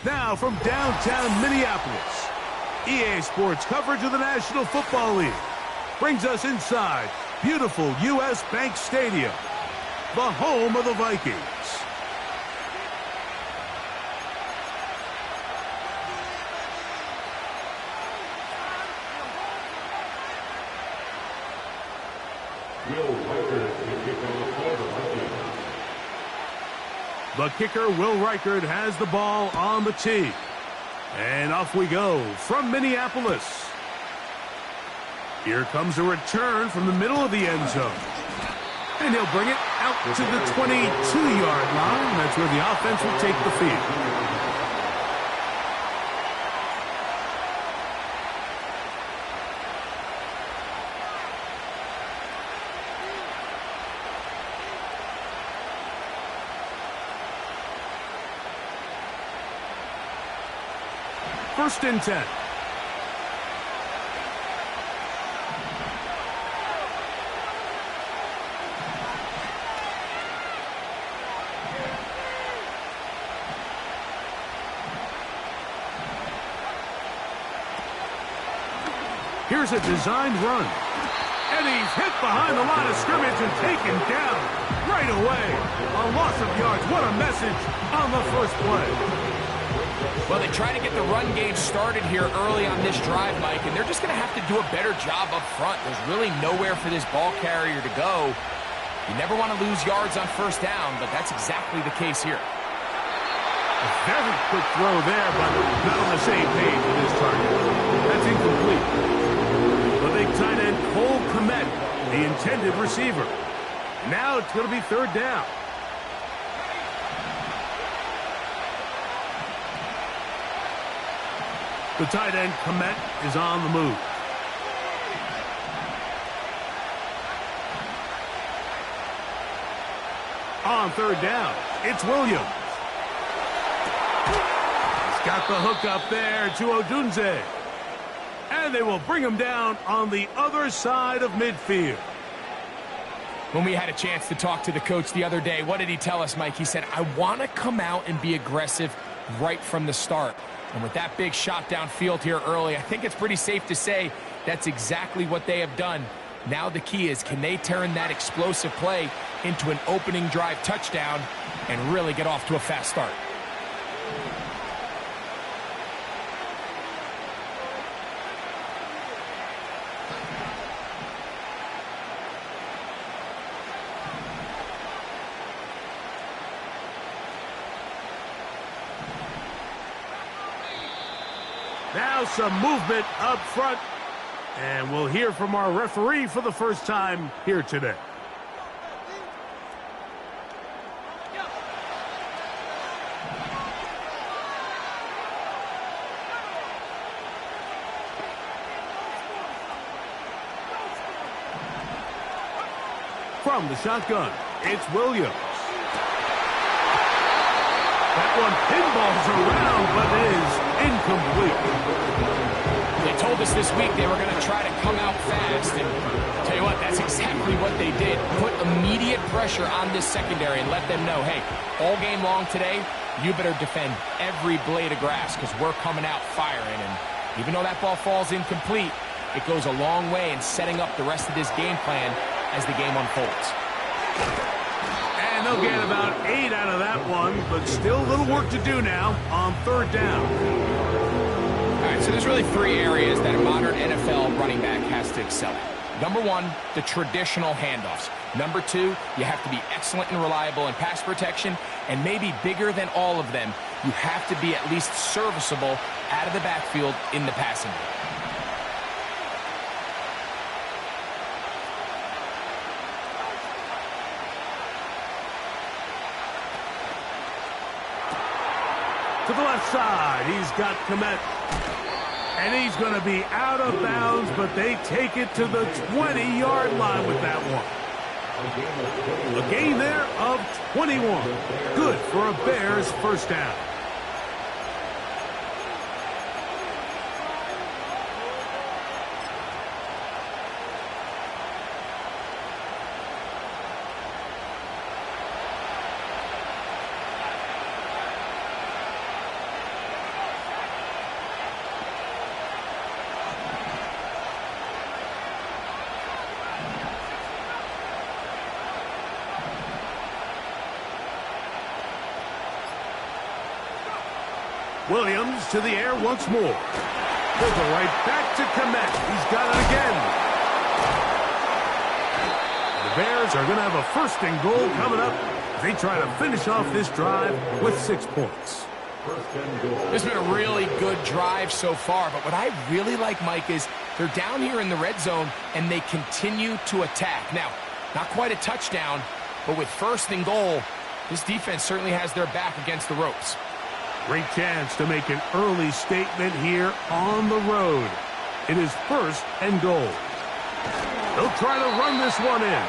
Now from downtown Minneapolis, EA Sports coverage of the National Football League brings us inside beautiful U.S. Bank Stadium, the home of the Vikings. The kicker, Will Reichert, has the ball on the tee. And off we go from Minneapolis. Here comes a return from the middle of the end zone. And he'll bring it out to the 22-yard line. That's where the offense will take the field. First and 10. Here's a designed run. And he's hit behind the line of scrimmage and taken down right away. A loss of yards. What a message on the first play. Well, they try to get the run game started here early on this drive, Mike, and they're just going to have to do a better job up front. There's really nowhere for this ball carrier to go. You never want to lose yards on first down, but that's exactly the case here. A very quick throw there, but not on the same page with his target. That's incomplete. The big tight end, Cole Kmet, the intended receiver. Now it's going to be third down. The tight end, Kmet, is on the move. On third down, it's Williams. He's got the hook up there to Odunze. And they will bring him down on the other side of midfield. When we had a chance to talk to the coach the other day, what did he tell us, Mike? He said, I want to come out and be aggressive right from the start. And with that big shot downfield here early, I think it's pretty safe to say that's exactly what they have done. Now the key is, can they turn that explosive play into an opening drive touchdown and really get off to a fast start? Now some movement up front, and we'll hear from our referee for the first time here today. From the shotgun, it's Williams. That one pinballs around, but is incomplete. They told us this week they were going to try to come out fast, and tell you what, that's exactly what they did. Put immediate pressure on this secondary and let them know, hey, all game long today, you better defend every blade of grass because we're coming out firing. And even though that ball falls incomplete, it goes a long way in setting up the rest of this game plan as the game unfolds. And they'll get about 8 out of that one, but still a little work to do now on third down. All right, so there's really 3 areas that a modern NFL running back has to excel at. Number 1, the traditional handoffs. Number 2, you have to be excellent and reliable in pass protection. And maybe bigger than all of them, you have to be at least serviceable out of the backfield in the passing game. To the left side, he's got Kmet. And he's going to be out of bounds, but they take it to the 20-yard line with that one. A gain there of 21. Good for a Bears first down. Williams to the air once more. They'll go right back to Komet. He's got it again. The Bears are going to have a first and goal coming up. They try to finish off this drive with 6 points. This has been a really good drive so far, but what I really like, Mike, is they're down here in the red zone, and they continue to attack. Now, not quite a touchdown, but with first and goal, this defense certainly has their back against the ropes. Great chance to make an early statement here on the road. It is first and goal. They'll try to run this one in.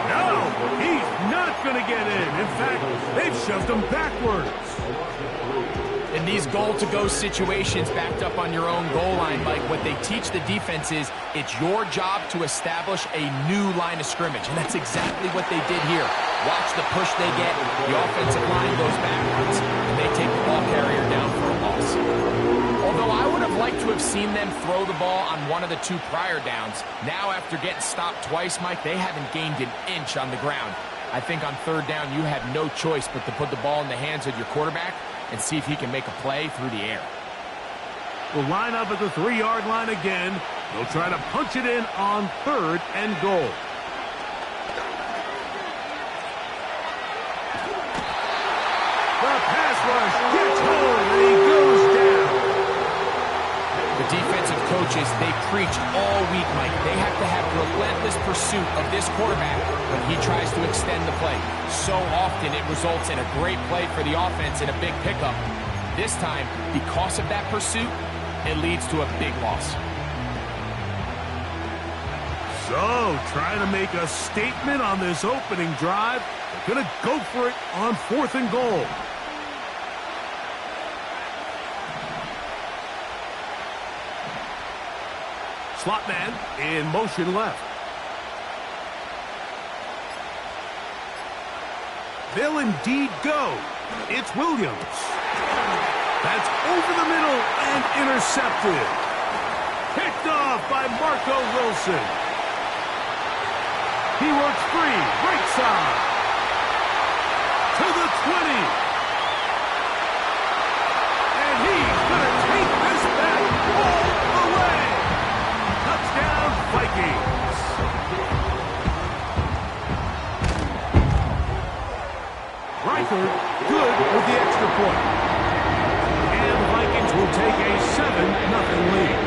No, he's not going to get in. In fact, they've shoved him backwards. In these goal-to-go situations backed up on your own goal line, Mike, what they teach the defense is it's your job to establish a new line of scrimmage, and that's exactly what they did here. Watch the push they get. The offensive line goes backwards, and they take the ball carrier down for a loss. Although I would have liked to have seen them throw the ball on one of the 2 prior downs, now after getting stopped twice, Mike, they haven't gained an inch on the ground. I think on 3rd down, you have no choice but to put the ball in the hands of your quarterback and see if he can make a play through the air. We'll line up at the 3-yard line again. They'll try to punch it in on 3rd and goal. The pass rush gets home, and he goes down. The defensive coaches, they preach all week, Mike. They have to have relentless pursuit of this quarterback when he tries to extend the play. So often it results in a great play for the offense and a big pickup. This time, because of that pursuit, it leads to a big loss. So, trying to make a statement on this opening drive. They're going to go for it on 4th and goal. Slot man in motion left. They'll indeed go. It's Williams. That's over the middle and intercepted. Picked off by Marco Wilson. He works free, right side. To the 20. And he's going to take this back all the way. Touchdown, Vikings. Reichard, good with the extra point. And the Vikings will take a 7-0 lead.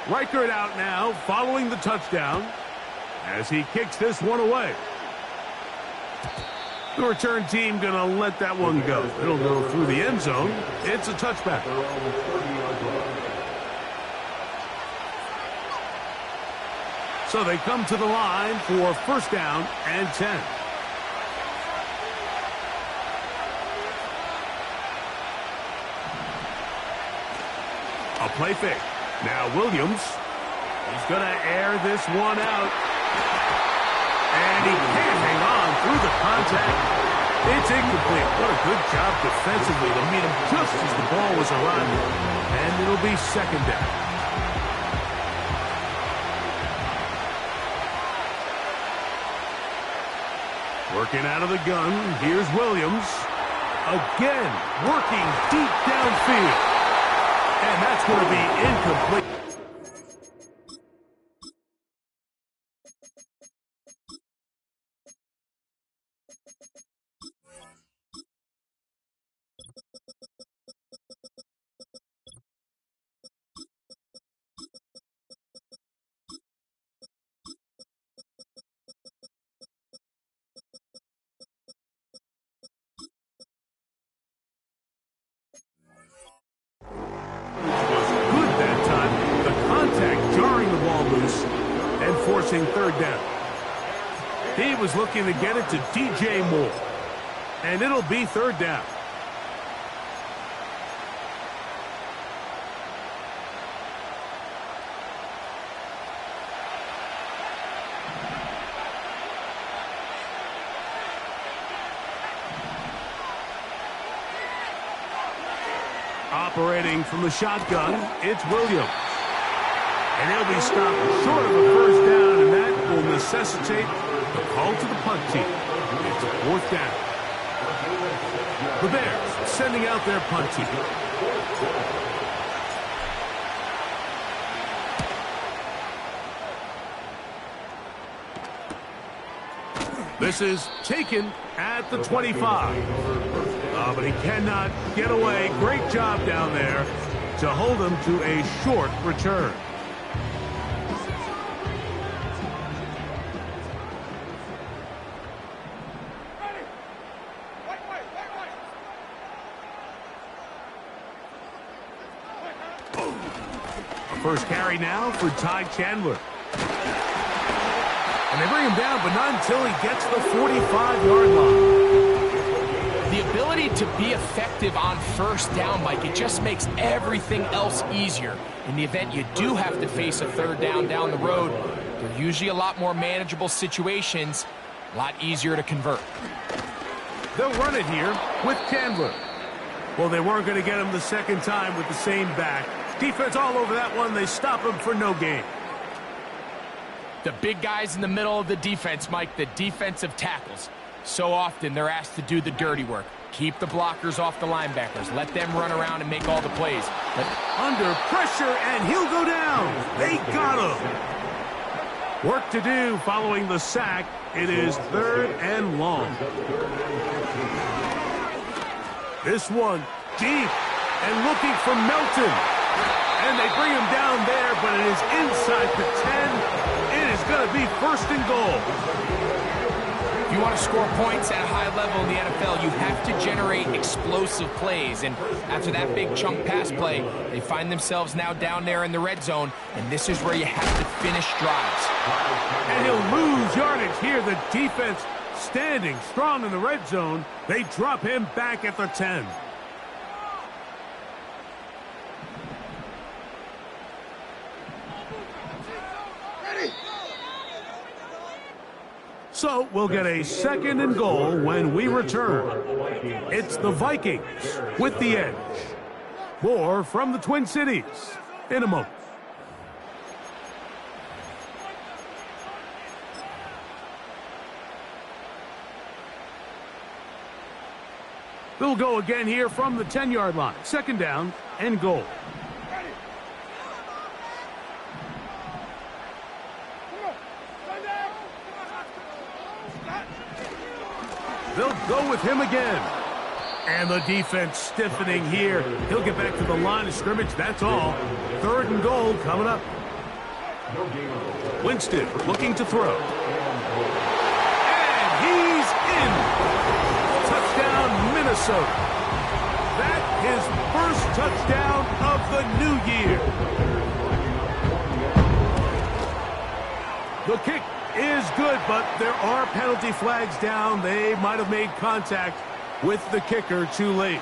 Reichard out now, following the touchdown, as he kicks this one away. The return team going to let that one go. It'll go through the end zone. It's a touchback. So they come to the line for 1st down and 10. A play fake. Now Williams. He's going to air this one out. And he can't hang on through the contact. It's incomplete. What a good job defensively to meet him just as the ball was arriving. And it'll be 2nd down. Working out of the gun, here's Williams. Again, working deep downfield. And that's going to be incomplete. Forcing 3rd down. He was looking to get it to DJ Moore. And it'll be 3rd down. Operating from the shotgun, it's Williams. And he'll be stopped short of a 1st down, and that will necessitate The call to the punt team. It's 4th down. The Bears sending out their punt team. This is taken at the 25. But he cannot get away. Great job down there to hold him to a short return. First carry now for Ty Chandler. And they bring him down, but not until he gets the 45-yard line. The ability to be effective on first down, Mike, it just makes everything else easier. In the event you do have to face a 3rd down the road, they're usually a lot more manageable situations, a lot easier to convert. They'll run it here with Chandler. Well, they weren't going to get him the second time with the same back. Defense all over that one. They stop him for no gain. The big guys in the middle of the defense, Mike, the defensive tackles. So often they're asked to do the dirty work. Keep the blockers off the linebackers. Let them run around and make all the plays. Under pressure, and he'll go down. They got him. Work to do following the sack. It is 3rd and long. This one deep and looking for Melton. And they bring him down there, but it is inside the 10. It is going to be 1st and goal. If you want to score points at a high level in the NFL, you have to generate explosive plays. And after that big chunk pass play, they find themselves now down there in the red zone. And this is where you have to finish drives. And he'll lose yardage here. The defense standing strong in the red zone. They drop him back at the 10. So we'll get a 2nd and goal when we return. It's the Vikings with the edge. More from the Twin Cities in a moment. They'll go again here from the 10-yard line. 2nd down and goal. They'll go with him again. And the defense stiffening here. He'll get back to the line of scrimmage. That's all. 3rd and goal coming up. Winston looking to throw. And he's in. Touchdown, Minnesota. That his first touchdown of the new year. The kick is good, but there are penalty flags down. They might have made contact with the kicker too late.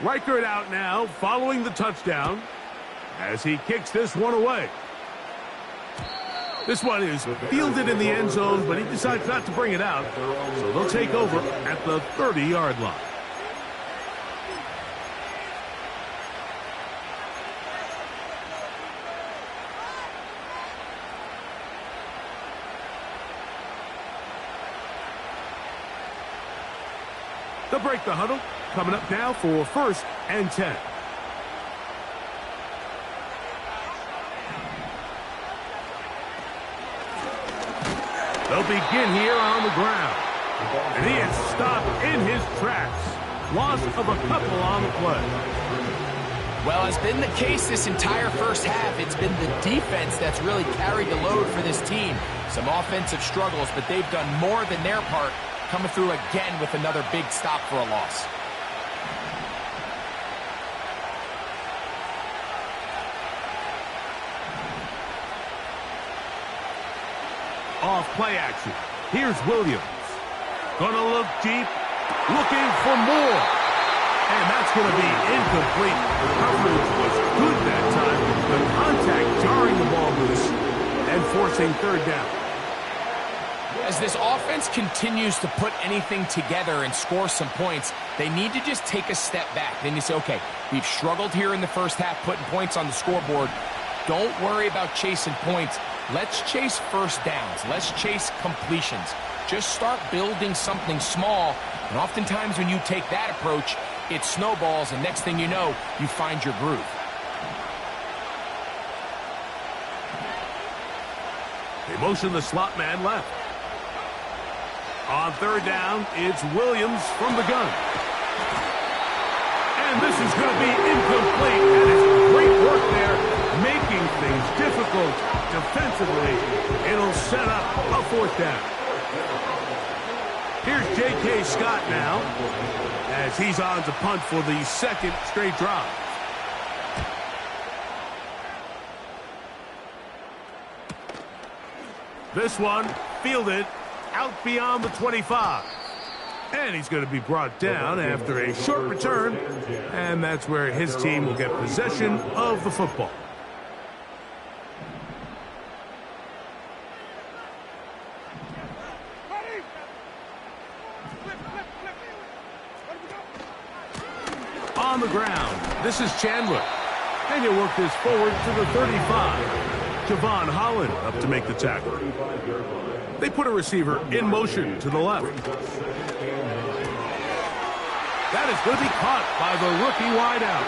Reichert out now, following the touchdown, as he kicks this one away. This one is fielded in the end zone, but he decides not to bring it out, so they'll take over at the 30-yard line. They'll break the huddle. Coming up now for 1st and 10. They'll begin here on the ground. And he is stopped in his tracks. Loss of a couple on the play. Well, as been the case this entire first half, it's been the defense that's really carried the load for this team. Some offensive struggles, but they've done more than their part, coming through again with another big stop for a loss. Off play action. Here's Williams. Gonna look deep, looking for more. And that's gonna be incomplete. The coverage was good that time. The contact jarring the ball loose and forcing 3rd down. As this offense continues to put anything together and score some points, they need to just take a step back. Then you say, okay, we've struggled here in the first half putting points on the scoreboard. Don't worry about chasing points. Let's chase first downs. Let's chase completions. Just start building something small. And oftentimes when you take that approach, it snowballs, and next thing you know, you find your groove. They motion the slot man left. On third down, it's Williams from the gun. And this is going to be incomplete. That is great work there, making things difficult defensively. It'll set up a fourth down. Here's J.K. Scott now, as he's on to punt for the second straight drive. This one fielded out beyond the 25. And he's going to be brought down after a short return. And that's where his team will get possession of the football. On the ground, this is Chandler. And he'll work this forward to the 35. Javon Holland up to make the tackle. They put a receiver in motion to the left. That is going to be caught by the rookie wideout.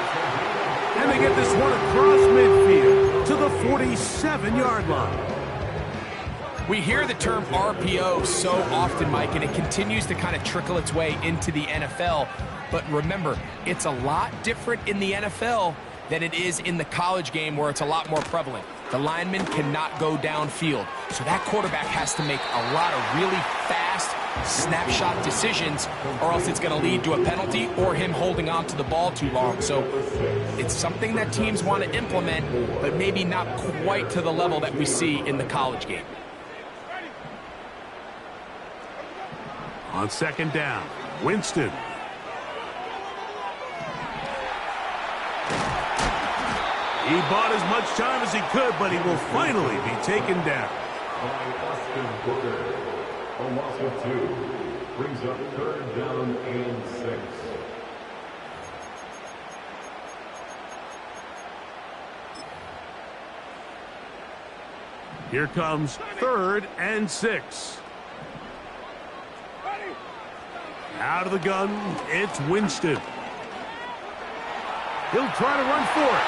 And they get this one across midfield to the 47-yard line. We hear the term RPO so often, Mike, and it continues to kind of trickle its way into the NFL. But remember, it's a lot different in the NFL than it is in the college game, where it's a lot more prevalent. The lineman cannot go downfield, so that quarterback has to make a lot of really fast snapshot decisions, or else it's going to lead to a penalty or him holding on to the ball too long. So it's something that teams want to implement, but maybe not quite to the level that we see in the college game. On second down, Winston. He bought as much time as he could, but he will finally be taken down. A loss of 2 brings up third down and 6. Here comes 3rd and 6. Out of the gun, it's Winston. He'll try to run for it.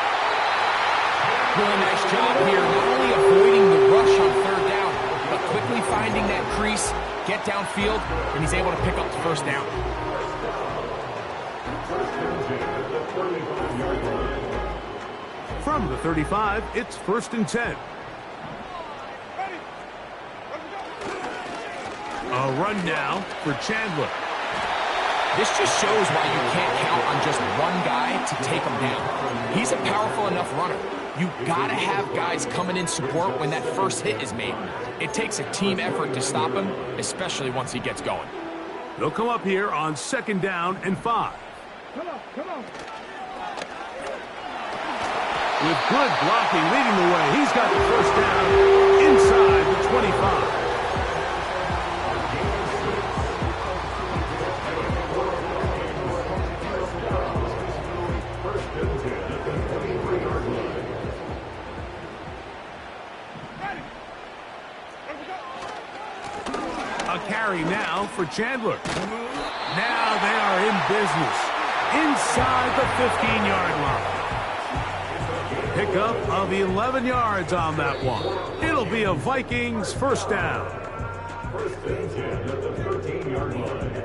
Really nice job here, not only avoiding the rush on third down, but quickly finding that crease, get downfield, and he's able to pick up the first down. From the 35, it's 1st and 10. A run now for Chandler. This just shows why you can't count on just one guy to take him down. He's a powerful enough runner. You gotta have guys coming in support when that first hit is made. It takes a team effort to stop him, especially once he gets going. They'll come up here on 2nd down and 5. Come on. With good blocking leading the way, he's got the first down inside the 25. Carry now for Chandler. Now they are in business inside the 15-yard line. Pickup of 11 yards on that one. It'll be a Vikings first down. 1st and 10 at the 13-yard line.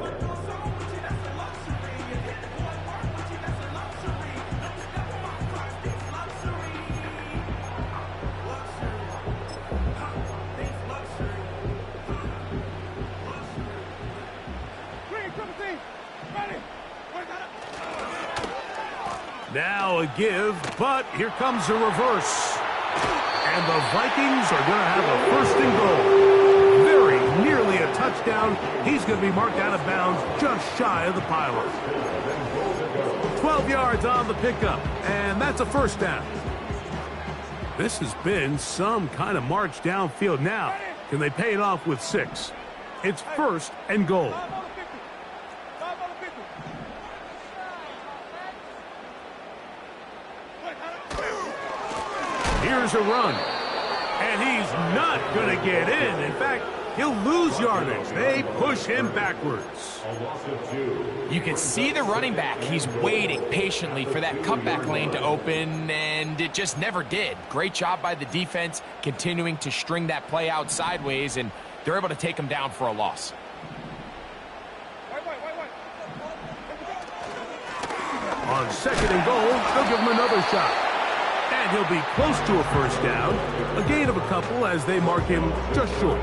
Now a give, but here comes a reverse. And the Vikings are going to have a 1st and goal. Very nearly a touchdown. He's going to be marked out of bounds just shy of the pylon. 12 yards on the pickup, and that's a first down. This has been some kind of march downfield now. Can they pay it off with 6? It's 1st and goal. Here's a run. And he's not going to get in. In fact, he'll lose yardage. They push him backwards. You can see the running back. He's waiting patiently for that cutback lane to open, and it just never did. Great job by the defense continuing to string that play out sideways, and they're able to take him down for a loss. On 2nd and goal, they'll give him another shot. And he'll be close to a 1st down. A gain of a couple as they mark him just short.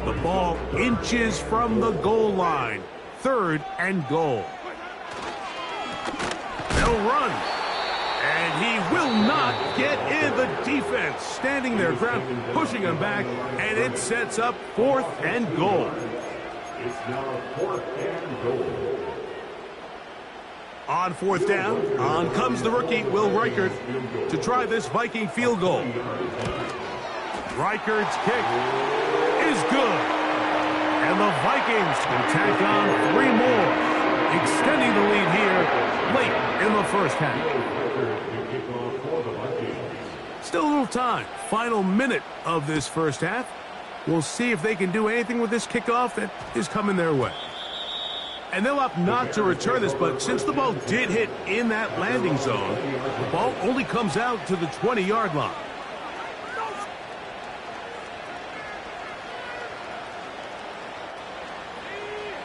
The ball inches from the goal line. 3rd and goal. They'll run. And he will not get in. The defense standing their ground, pushing him back. And it sets up 4th and goal. It's now 4th and goal. On 4th down, on comes the rookie, Will Reichert, to try this Viking field goal. Reichert's kick is good. And the Vikings can tack on 3 more, extending the lead here late in the 1st half. Still a little time. Final minute of this 1st half. We'll see if they can do anything with this kickoff that is coming their way. And they'll opt not to return this, but since the ball did hit in that landing zone, the ball only comes out to the 20-yard line.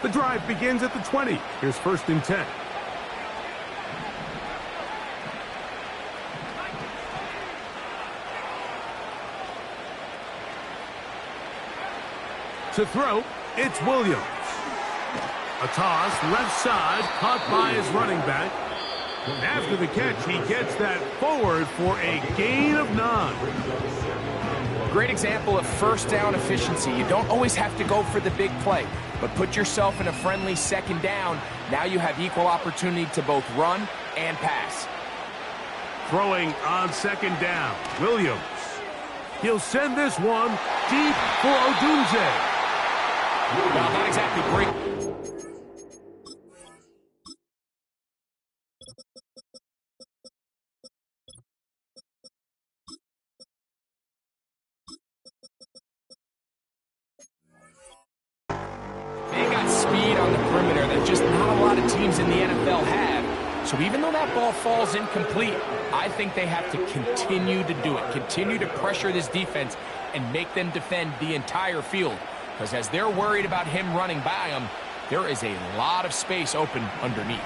The drive begins at the 20. Here's 1st and 10. To throw, it's Williams. A toss, left side, caught by his running back. After the catch, he gets that forward for a gain of 9. Great example of 1st down efficiency. You don't always have to go for the big play, but put yourself in a friendly 2nd down. Now you have equal opportunity to both run and pass. Throwing on 2nd down, Williams. He'll send this one deep for Odunze. Well, not exactly great. They got speed on the perimeter that just not a lot of teams in the NFL have. So even though that ball falls incomplete, I think they have to continue to do it. Continue to pressure this defense and make them defend the entire field. Because as they're worried about him running by them, there is a lot of space open underneath.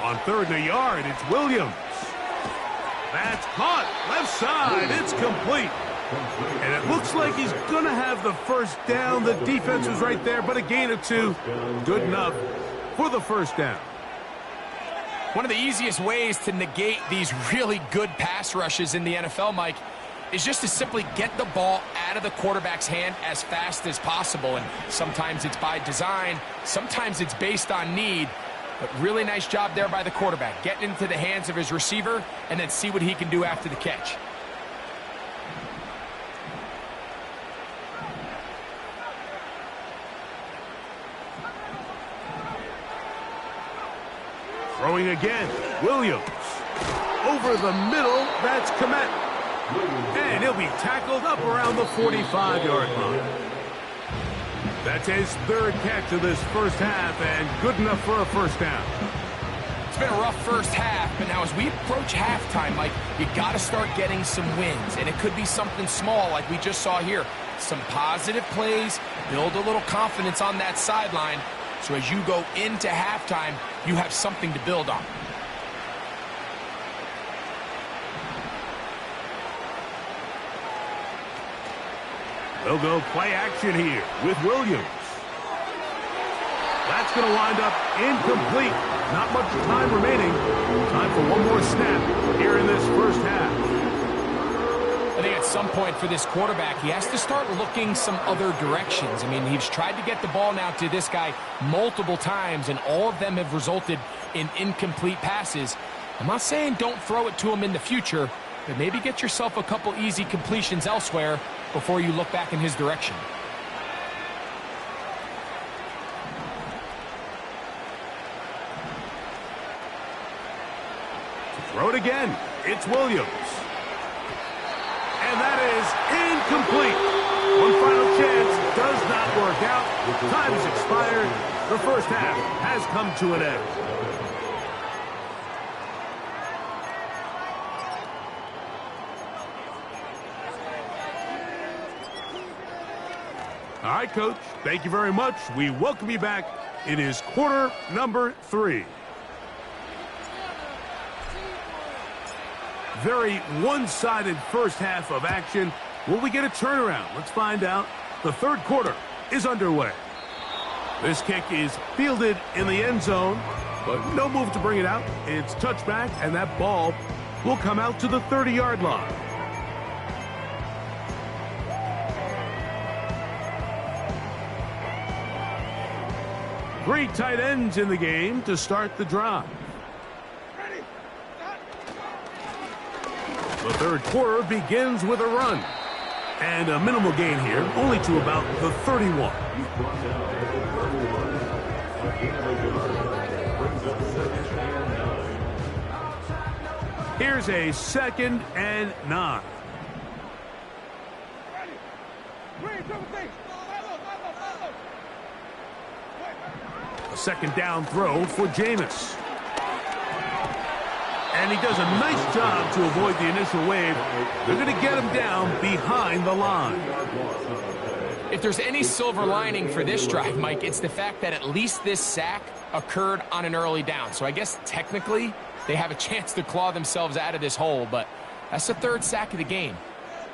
On 3rd and a yard, it's Williams. That's caught. Left side. It's complete. And it looks like he's going to have the 1st down. The defense was right there, but a gain of 2. Good enough for the 1st down. One of the easiest ways to negate these really good pass rushes in the NFL, Mike, is just to simply get the ball out of the quarterback's hand as fast as possible. And sometimes it's by design, sometimes it's based on need. But really nice job there by the quarterback, getting into the hands of his receiver and then see what he can do after the catch. Throwing again, Williams. Over the middle, that's Komet. And he'll be tackled up around the 45-yard line. That's his 3rd catch of this 1st half, and good enough for a 1st down. It's been a rough 1st half, but now as we approach halftime, Mike, you got to start getting some wins, and it could be something small like we just saw here. Some positive plays, build a little confidence on that sideline, so as you go into halftime, you have something to build on. They'll go play action here with Williams. That's going to wind up incomplete. Not much time remaining. Time for one more snap here in this 1st half. I think at some point for this quarterback, he has to start looking some other directions. I mean, he's tried to get the ball now to this guy multiple times, and all of them have resulted in incomplete passes. I'm not saying don't throw it to him in the future, but maybe get yourself a couple easy completions elsewhere before you look back in his direction. Throw it again. It's Williams. And that is incomplete. One final chance does not work out. Time has expired. The first half has come to an end. All right, Coach. Thank you very much. We welcome you back. It is quarter number 3. Very one-sided first half of action. Will we get a turnaround? Let's find out. The third quarter is underway. This kick is fielded in the end zone, but no move to bring it out. It's touchback, and that ball will come out to the 30-yard line. Three tight ends in the game to start the drive. The third quarter begins with a run. And a minimal gain here, only to about the 31. Here's a 2nd and 9. A second down throw for Jameis. And he does a nice job to avoid the initial wave. They're going to get him down behind the line. If there's any silver lining for this drive, Mike, it's the fact that at least this sack occurred on an early down. So I guess technically they have a chance to claw themselves out of this hole, but that's the 3rd sack of the game.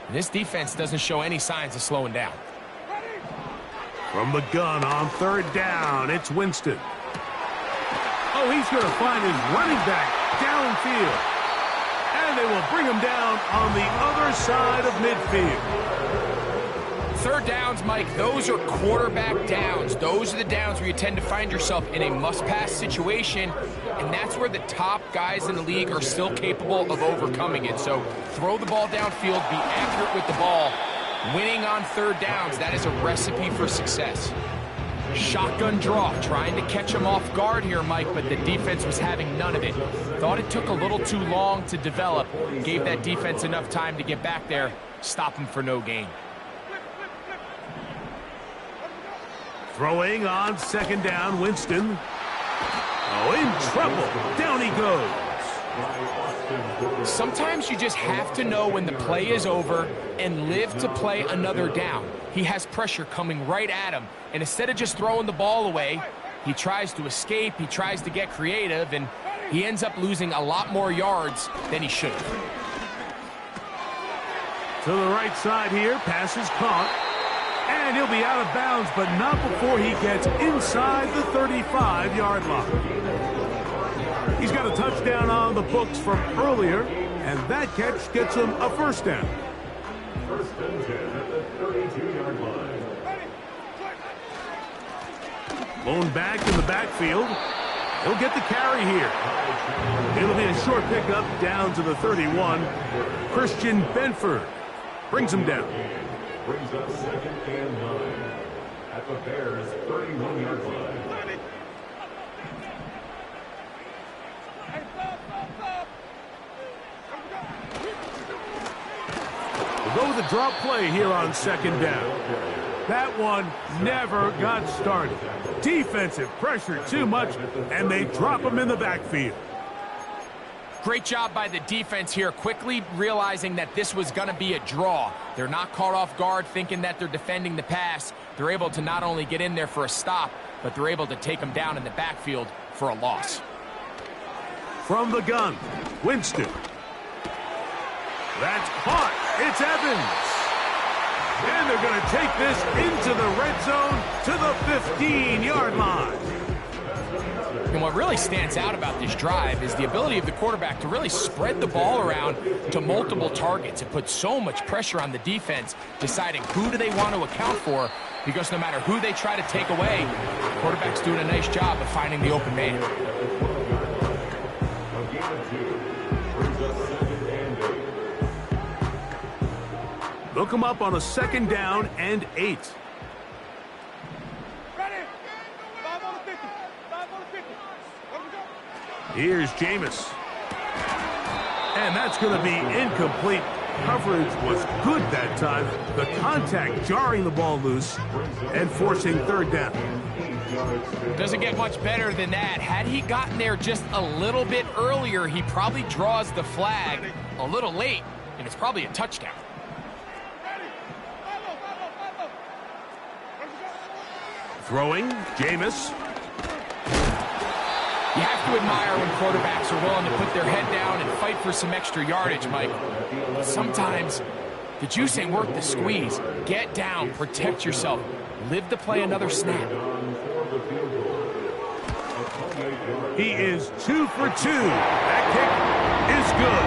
And this defense doesn't show any signs of slowing down. From the gun on 3rd down, it's Winston. Oh, he's going to find his running back downfield. And they will bring him down on the other side of midfield. 3rd downs, Mike, those are quarterback downs. Those are the downs where you tend to find yourself in a must-pass situation, and that's where the top guys in the league are still capable of overcoming it. So throw the ball downfield, be accurate with the ball. Winning on 3rd downs, that is a recipe for success. Shotgun draw, trying to catch him off guard here, Mike, but the defense was having none of it. Thought it took a little too long to develop. Gave that defense enough time to get back there, stop him for no gain. Throwing on 2nd down, Winston. Oh, in trouble. Down he goes. Sometimes you just have to know when the play is over and live to play another down. He has pressure coming right at him, and instead of just throwing the ball away, he tries to escape, he tries to get creative, and he ends up losing a lot more yards than he should have. To the right side here, pass is caught. And he'll be out of bounds, but not before he gets inside the 35-yard line. He's got a touchdown on the books from earlier, and that catch gets him a 1st down. 1st and 10 at the 32-yard line. Blown back in the backfield. He'll get the carry here. It'll be a short pickup down to the 31. Christian Benford brings him down. Brings up 2nd and 9 at the Bears' 31-yard line. We'll go with the drop play here on 2nd down. That one never got started. Defensive pressure too much, and they drop him in the backfield. Great job by the defense here, quickly realizing that this was going to be a draw. They're not caught off guard thinking that they're defending the pass. They're able to not only get in there for a stop, but they're able to take him down in the backfield for a loss. From the gun, Winston. That's caught. It's Evans. And they're going to take this into the red zone to the 15-yard line. And what really stands out about this drive is the ability of the quarterback to really spread the ball around to multiple targets. It puts so much pressure on the defense, deciding who do they want to account for, because no matter who they try to take away, the quarterback's doing a nice job of finding the open man. They'll come up on a 2nd down and 8. Here's Jameis. And that's going to be incomplete. Coverage was good that time. The contact jarring the ball loose and forcing 3rd down. Doesn't get much better than that. Had he gotten there just a little bit earlier, he probably draws the flag a little late, and it's probably a touchdown. Throwing, Jameis. You have to admire when quarterbacks are willing to put their head down and fight for some extra yardage, Mike. But sometimes the juice ain't worth the squeeze. Get down, protect yourself, live to play another snap. He is 2 for 2. That kick is good.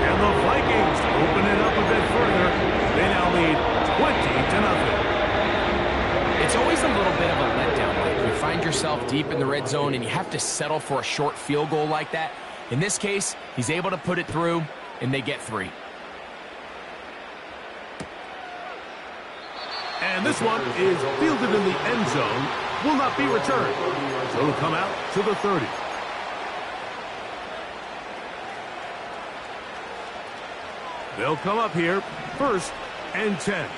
And the Vikings open it up a bit further. They now lead 20-0. It's always a little bit of a letdown, Mike. You find yourself deep in the red zone and you have to settle for a short field goal like that. In this case, he's able to put it through, and they get 3. And this one is fielded in the end zone. Will not be returned. So it'll come out to the 30. They'll come up here, 1st and 10.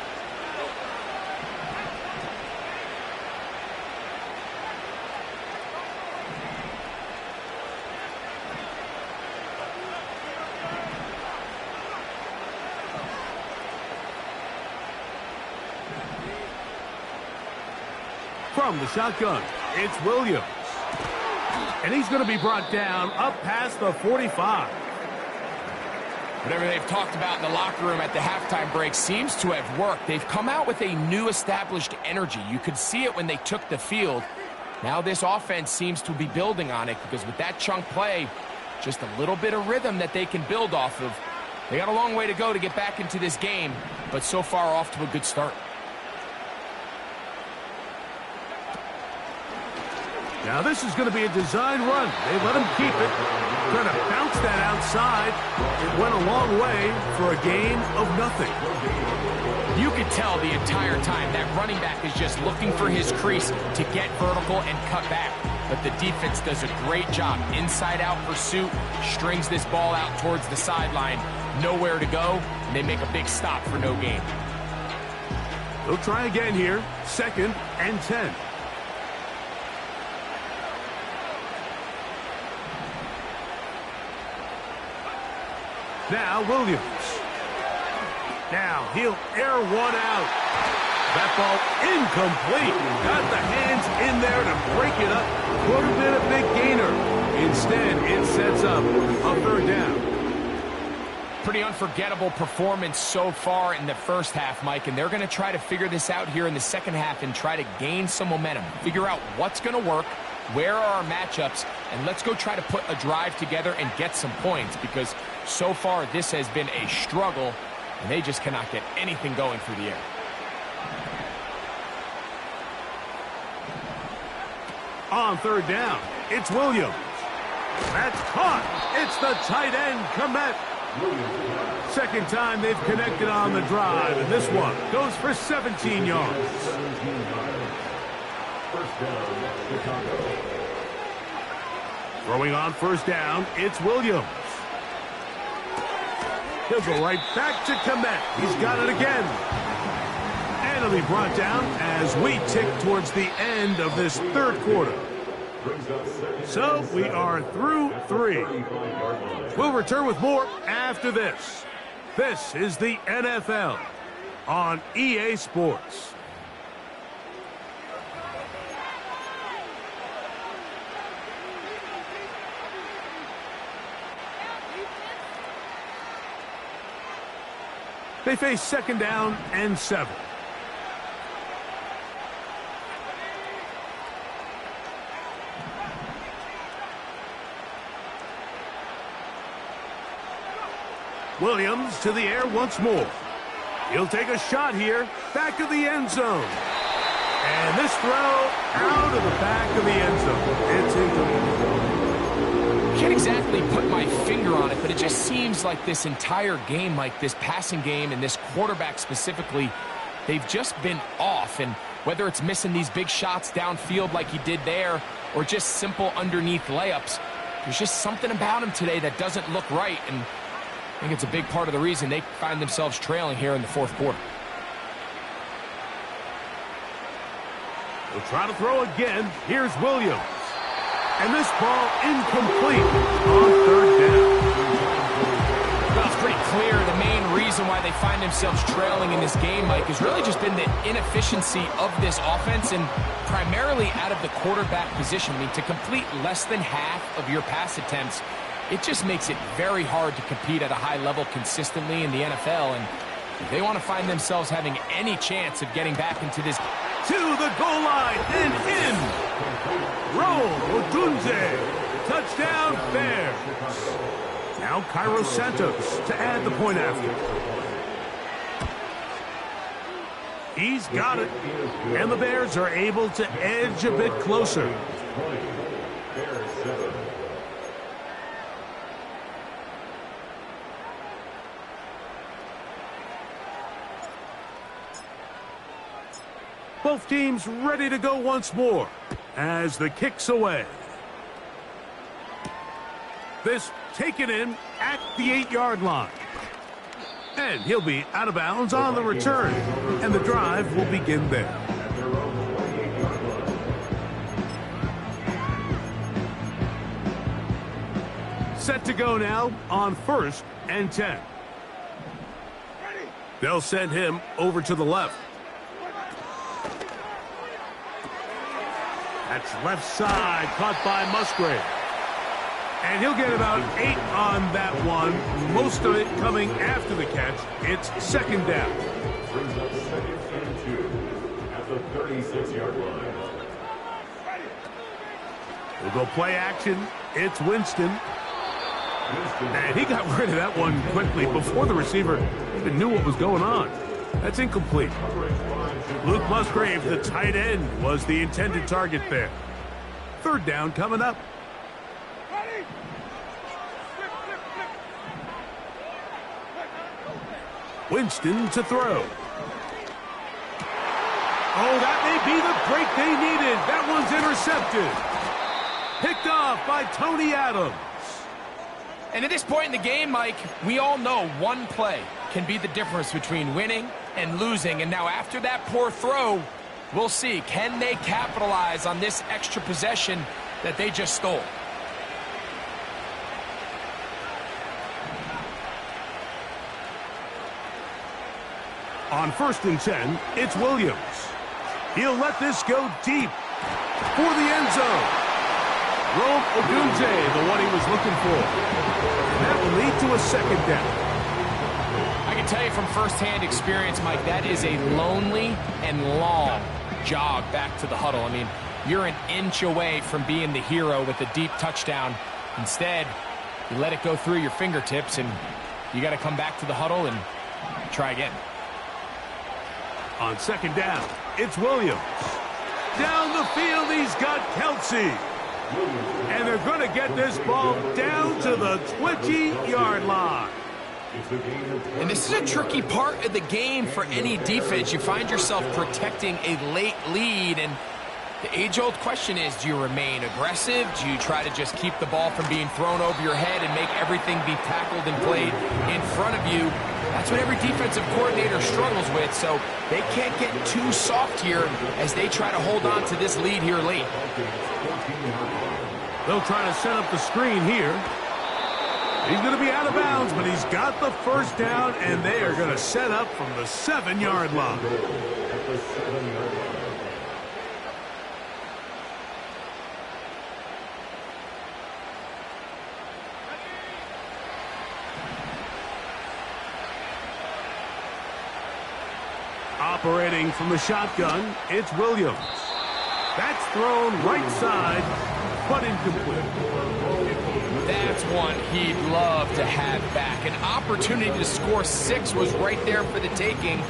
From the shotgun, it's Williams. And he's going to be brought down up past the 45. Whatever they've talked about in the locker room at the halftime break seems to have worked. They've come out with a new established energy. You could see it when they took the field. Now this offense seems to be building on it because with that chunk play, just a little bit of rhythm that they can build off of. They got a long way to go to get back into this game, but so far off to a good start. Now this is going to be a design run. They let him keep it. Trying to bounce that outside. It went a long way for a gain of nothing. You could tell the entire time that running back is just looking for his crease to get vertical and cut back. But the defense does a great job. Inside-out pursuit, strings this ball out towards the sideline. Nowhere to go, and they make a big stop for no gain. They'll try again here. 2nd and 10. Now Williams. Now he'll air one out. That ball incomplete. Got the hands in there to break it up. Could have been a big gainer. Instead, it sets up a 3rd down. Pretty unforgettable performance so far in the first half, Mike, and they're going to try to figure this out here in the second half and try to gain some momentum. Figure out what's going to work, where are our matchups, and let's go try to put a drive together and get some points because so far this has been a struggle, and they just cannot get anything going through the air. On 3rd down, it's Williams. That's caught. It's the tight end, Komet. 2nd time they've connected on the drive, and this one goes for 17 yards. 1st down, Chicago. Throwing on 1st down, it's Williams. He'll go right back to Komet. He's got it again. And he'll be brought down as we tick towards the end of this 3rd quarter. So we are through 3. We'll return with more after this. This is the NFL on EA Sports. They face 2nd down and 7. Williams to the air once more. He'll take a shot here, back of the end zone. And this throw out of the back of the end zone. It's incomplete. can't exactly put my finger on it, but it just seems like this entire game, like this passing game and this quarterback specifically, they've just been off. And whether it's missing these big shots downfield like he did there or just simple underneath layups, there's just something about him today that doesn't look right. And I think it's a big part of the reason they find themselves trailing here in the fourth quarter. We'll try to throw again. Here's Williams. And this ball incomplete on third down. Well, it's pretty clear the main reason why they find themselves trailing in this game, Mike, has really just been the inefficiency of this offense and primarily out of the quarterback position. I mean, to complete less than half of your pass attempts, it just makes it very hard to compete at a high level consistently in the NFL. And if they want to find themselves having any chance of getting back into this... To the goal line and in. Roll, Odunze. Touchdown, Bears. Now Cairo Santos to add the point after. He's got it. And the Bears are able to edge a bit closer. Bears 7. Both teams ready to go once more as the kick's away. This taken in at the 8-yard line. And he'll be out of bounds on the return. And the drive will begin there. Set to go now on 1st and 10. They'll send him over to the left. That's left side, caught by Musgrave. And he'll get about 8 on that one. Most of it coming after the catch. It's second down. Brings up 2nd and 2 at the 36-yard line. We'll go play action. It's Winston. And he got rid of that one quickly before the receiver even knew what was going on. That's incomplete. Luke Musgrave, the tight end, was the intended target there. Third down coming up. Winston to throw. Oh, that may be the break they needed. That one's intercepted. Picked off by Tony Adams. And at this point in the game, Mike, we all know one play can be the difference between winning and losing. And now after that poor throw, we'll see. Can they capitalize on this extra possession that they just stole? On 1st and 10, it's Williams. He'll let this go deep for the end zone. Rome Odunze, the one he was looking for. And that will lead to a second down. I can tell you from firsthand experience, Mike, that is a lonely and long jog back to the huddle. I mean, you're an inch away from being the hero with a deep touchdown. Instead, you let it go through your fingertips, and you got to come back to the huddle and try again. On second down, it's Williams. Down the field, he's got Kelsey. And they're going to get this ball down to the 20-yard line. And this is a tricky part of the game for any defense. You find yourself protecting a late lead, and the age-old question is, do you remain aggressive? Do you try to just keep the ball from being thrown over your head and make everything be tackled and played in front of you? That's what every defensive coordinator struggles with, so they can't get too soft here as they try to hold on to this lead here late. They'll try to set up the screen here. He's going to be out of bounds, but he's got the first down, and they are going to set up from the 7-yard line. Operating from the shotgun, it's Williams. That's thrown right side, but incomplete. That's one he'd love to have back. An opportunity to score 6 was right there for the taking.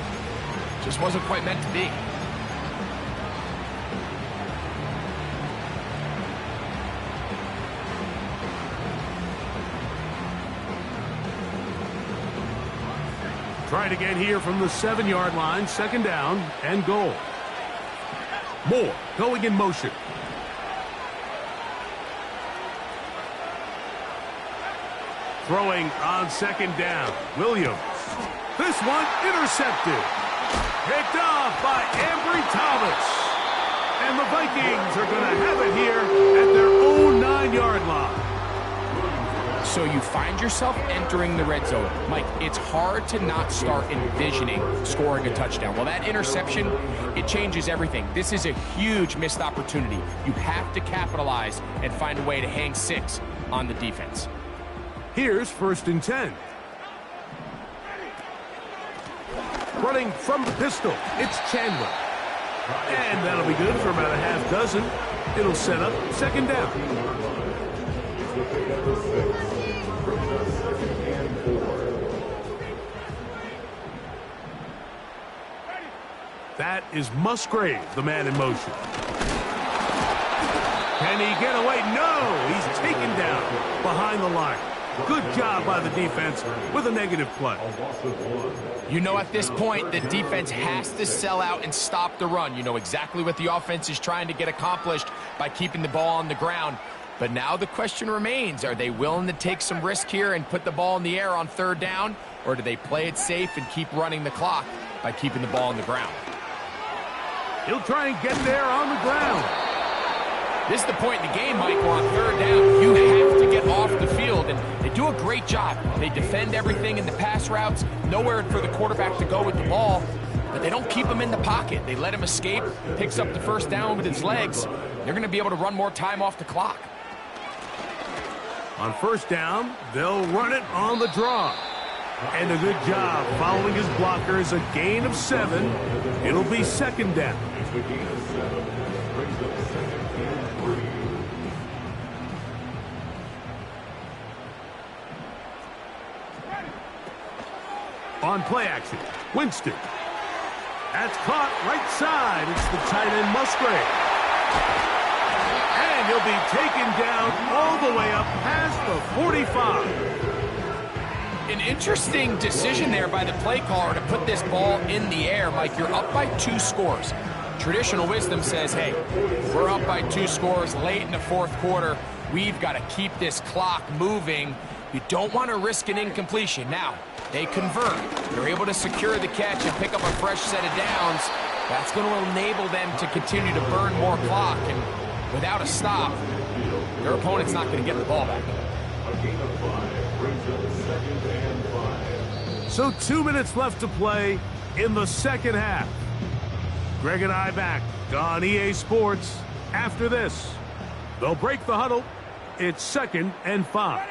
Just wasn't quite meant to be. Trying again here from the 7-yard line, second down and goal. Moore going in motion. Throwing on second down. Williams. This one intercepted. Picked off by Ambry Thomas. And the Vikings are going to have it here at their own 9-yard line. So you find yourself entering the red zone. Mike, it's hard to not start envisioning scoring a touchdown. Well, that interception, it changes everything. This is a huge missed opportunity. You have to capitalize and find a way to hang 6 on the defense. Here's 1st and 10. Running from the pistol, it's Chandler. And that'll be good for about a half dozen. It'll set up second down. That is Musgrave, the man in motion. Can he get away? No! He's taken down behind the line. Good job by the defense with a negative play. You know, at this point, the defense has to sell out and stop the run. You know exactly what the offense is trying to get accomplished by keeping the ball on the ground. But now the question remains, are they willing to take some risk here and put the ball in the air on 3rd down? Or do they play it safe and keep running the clock by keeping the ball on the ground? He'll try and get there on the ground. This is the point in the game, Mike, where on 3rd down, you have to get off the field. And they do a great job. They defend everything in the pass routes, nowhere for the quarterback to go with the ball. But they don't keep him in the pocket. They let him escape, picks up the 1st down with his legs. They're going to be able to run more time off the clock. On 1st down, they'll run it on the draw. And a good job following his blockers, a gain of 7. It'll be second down. On play action, Winston. That's caught right side. It's the tight end Musgrave. And he'll be taken down all the way up past the 45. An interesting decision there by the play caller to put this ball in the air. Mike, you're up by 2 scores. Traditional wisdom says, hey, we're up by 2 scores late in the 4th quarter. We've got to keep this clock moving. You don't want to risk an incompletion. Now, they convert. They're able to secure the catch and pick up a fresh set of downs. That's going to enable them to continue to burn more clock. And without a stop, their opponent's not going to get the ball back. So 2 minutes left to play in the second half. Greg and I back on EA Sports after this. They'll break the huddle. It's 2nd and 5.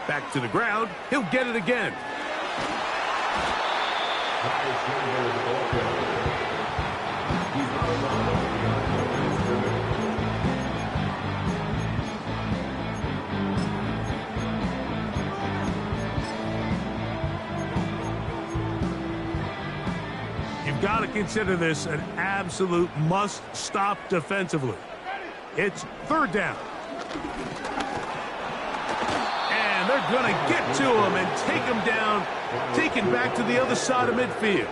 Back to the ground. He'll get it again. You've got to consider this an absolute must-stop defensively. It's 3rd down. And they're going to get to him and take him down, take him back to the other side of midfield.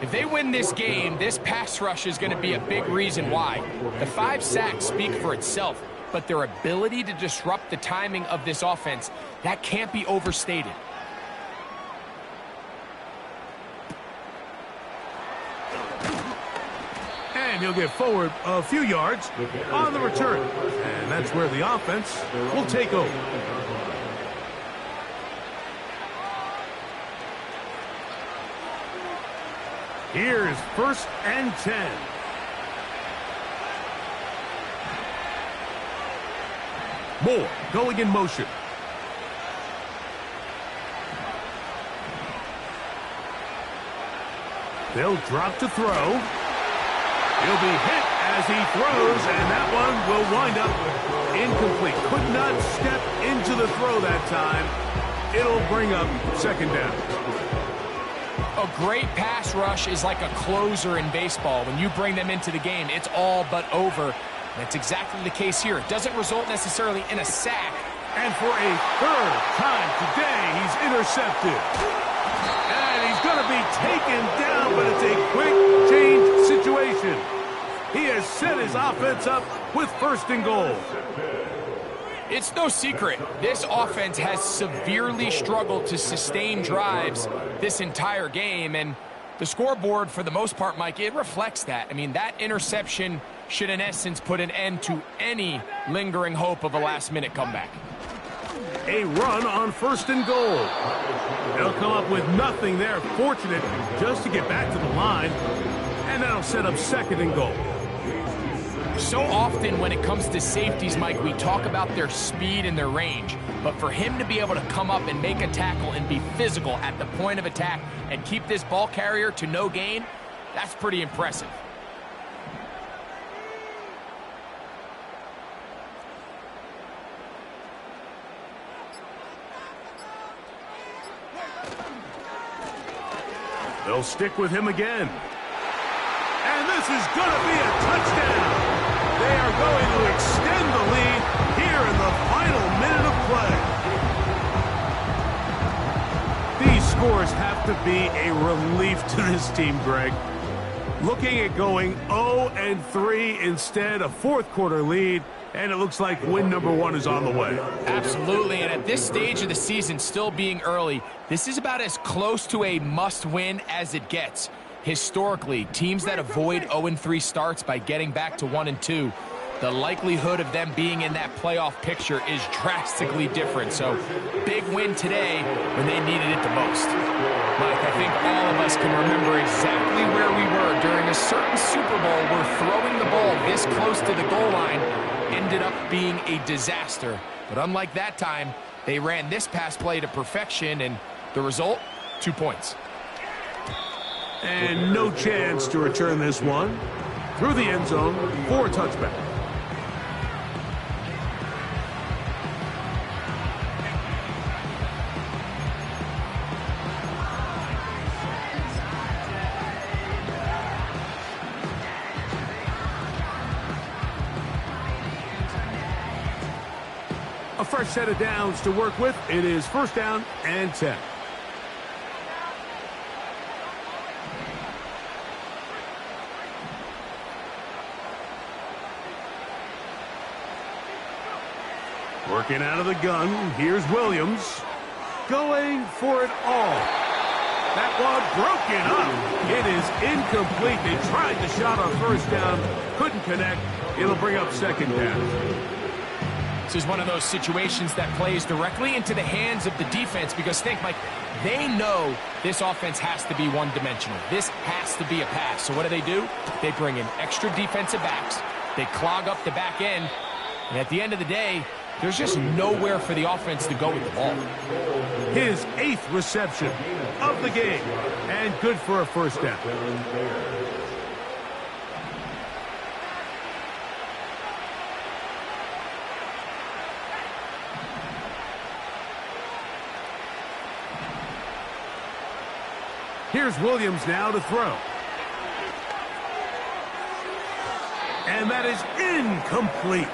If they win this game, this pass rush is going to be a big reason why. The 5 sacks speak for itself, but their ability to disrupt the timing of this offense, that can't be overstated. And he'll get forward a few yards on the return. And that's where the offense will take over. Here's 1st and 10. Moore going in motion. They'll drop to throw. He'll be hit as he throws, and that one will wind up incomplete. Could not step into the throw that time. It'll bring up second down. A great pass rush is like a closer in baseball. When you bring them into the game, it's all but over. That's exactly the case here. It doesn't result necessarily in a sack, And for a third time today, he's intercepted. And he's going to be taken down, but it's a quick change situation. He has set his offense up with 1st and goal. It's no secret, this offense has severely struggled to sustain drives this entire game, and the scoreboard, for the most part, Mike, it reflects that. I mean, that interception should, in essence, put an end to any lingering hope of a last-minute comeback. A run on 1st and goal. They'll come up with nothing there. Fortunate just to get back to the line, and that'll set up 2nd and goal. So often when it comes to safeties, Mike, we talk about their speed and their range. But for him to be able to come up and make a tackle and be physical at the point of attack and keep this ball carrier to no gain, that's pretty impressive. They'll stick with him again. And this is going to be a touchdown. They are going to extend the lead here in the final minute of play. These scores have to be a relief to this team, Greg. Looking at going 0-3 instead, a 4th quarter lead, and it looks like win number 1 is on the way. Absolutely, and at this stage of the season, still being early, this is about as close to a must-win as it gets. Historically, teams that avoid 0-3 starts by getting back to 1-2, the likelihood of them being in that playoff picture is drastically different. So, big win today when they needed it the most. Mike, I think all of us can remember exactly where we were during a certain Super Bowl where throwing the ball this close to the goal line ended up being a disaster. But unlike that time, they ran this pass play to perfection, and the result, 2 points. And no chance to return this one. Through the end zone for a touchback. A fresh set of downs to work with. It is 1st down and 10. Working out of the gun, here's Williams. Going for it all. That one broken up. It is incomplete. They tried the shot on 1st down, couldn't connect. It'll bring up 2nd down. This is one of those situations that plays directly into the hands of the defense because, think, Mike, they know this offense has to be one-dimensional. This has to be a pass. So what do? They bring in extra defensive backs. They clog up the back end. And at the end of the day, there's just nowhere for the offense to go with the ball. His 8th reception of the game, and good for a 1st down. Here's Williams now to throw. And that is incomplete.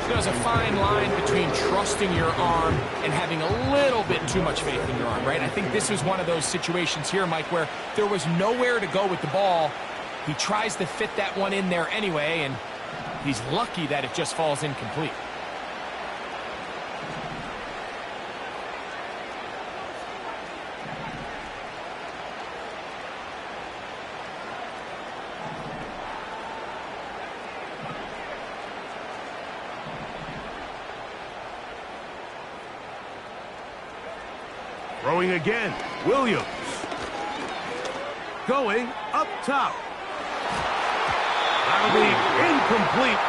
There's a fine line between trusting your arm and having a little bit too much faith in your arm, right? I think this was one of those situations here, Mike, where there was nowhere to go with the ball. He tries to fit that one in there anyway, and he's lucky that it just falls incomplete. Throwing again, Williams. Going up top. That'll be incomplete.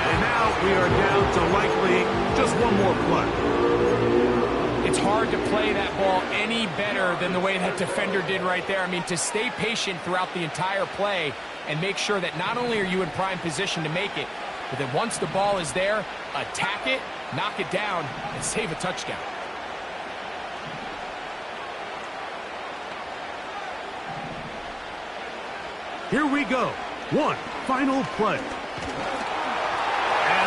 And now we are down to likely just one more play. It's hard to play that ball any better than the way that defender did right there. I mean, to stay patient throughout the entire play and make sure that not only are you in prime position to make it, but that once the ball is there, attack it, knock it down, and save a touchdown. Here we go. One final play. And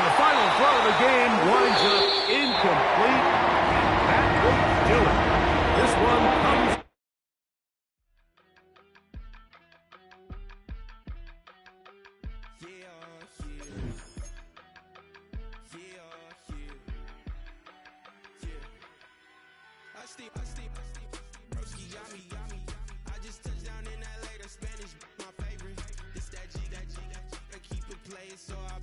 the final final throw of the game winds up incomplete, and that will do it. This one comes. I just touched down in LA, the Spanish, my favorite. This that G, I keep it playing, so I